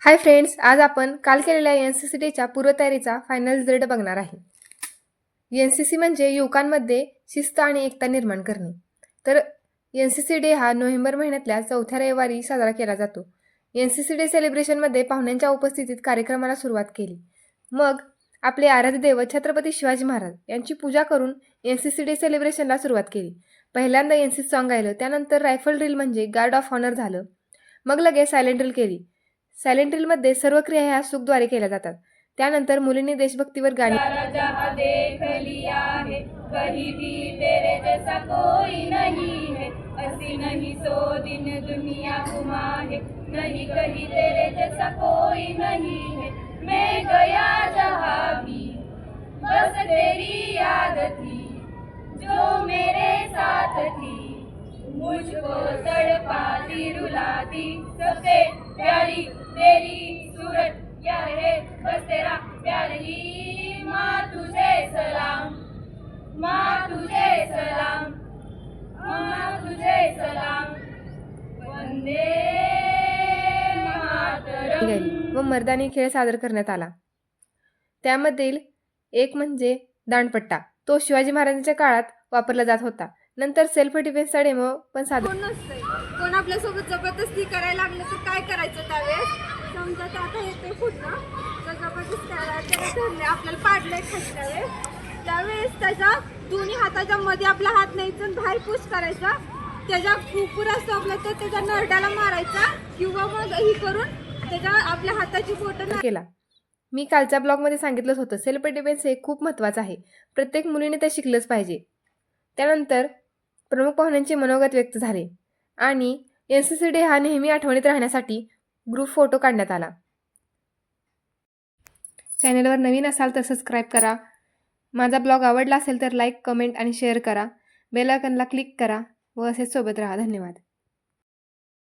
Hi friends, आज आपण काल केलेल्या NCC डेच्या पूर्वतयारीचा फायनल रिझल्ट बघणार आहे. NCC म्हणजे युवकांमध्ये शिस्त आणि एकता निर्माण करणे. तर NCC डे हा नोव्हेंबर महिन्यातल्या चौथ्या रविवारी साजरा केला जातो. NCC डे सेलिब्रेशनमध्ये पाहुण्यांच्या उपस्थितीत कार्यक्रमाला सुरुवात केली. मग आपले आराध्य दैवत छत्रपती शिवाजी महाराज यांची पूजा करून NCC डे सेलिब्रेशनला सुरुवात केली. पहिल्यांदा NCC सॉन्ग गायलं, त्यानंतर रायफल ड्रिल म्हणजे गार्ड ऑफ ऑनर झालं. मग लगेच सायलेंट ड्रिल केली. सायलेंट ड्रिलमध्ये सर्व क्रिया ह्या सुखद्वारे केल्या जातात. त्यानंतर मुलींनी देशभक्तीवर गाणी जहाँ देख लिया है कहीं भी तेरे जैसा कोई नहीं है, ऐसी नहीं सो दिन दुनिया घुमा है, नहीं कहीं तेरे जैसा कोई नहीं है। मैं गया जहाँ भी बस तेरी याद थी, जो मेरे साथ थी मुझको तड़पाती रुलाती, सबसे प्यारी तेरी सूरत क्या है, बस तेरा प्यार ही। माँ तुझे सलाम, माँ तुझे सलाम, माँ तुझे सलाम, वंदे मातरम। गायली व मर्दानी खेळ सादर करण्यात आला. त्यामधील एक म्हणजे दांडपट्टा. तो शिवाजी महाराजांच्या काळात वापरला जात होता. नंतर सेल्फ डिफेन्सचा डेमो पण सादर. कोण आपल्यासोबत जबरदस्ती करायला लागलं तर काय करायचं त्यावेळेस? समजा ते आता येते पुढं तर जबरदस्ती त्याला धरले, आपल्याला पाडलंय खासल्यावर, त्यावेळेस त्याच्या दोन्ही हाताच्या मध्ये आपला हात न्यायचा आणि बाहेर पुश करायचा. त्याच्या कुकुर असतो आपला तर त्याच्या नरड्याला मारायचा किंवा मग ही करून त्याच्या आपल्या हाताची बोटं केला. मी कालच्या ब्लॉगमध्ये सांगितलंच होतं, सेल्फ डिफेन्स हे खूप महत्त्वाचं आहे. प्रत्येक मुलीने ते शिकलंच पाहिजे. त्यानंतर प्रमुख पाहुण्यांचे मनोगत व्यक्त झाले आणि NCC डे हा नेहमी आठवणीत राहण्यासाठी ग्रुप फोटो काढण्यात आला. चॅनलवर नवीन असाल तर सबस्क्राईब करा. माझा ब्लॉग आवडला असेल तर लाईक, कमेंट आणि शेअर करा. बेल आयकॉनला क्लिक करा व असेच सोबत राहा. धन्यवाद.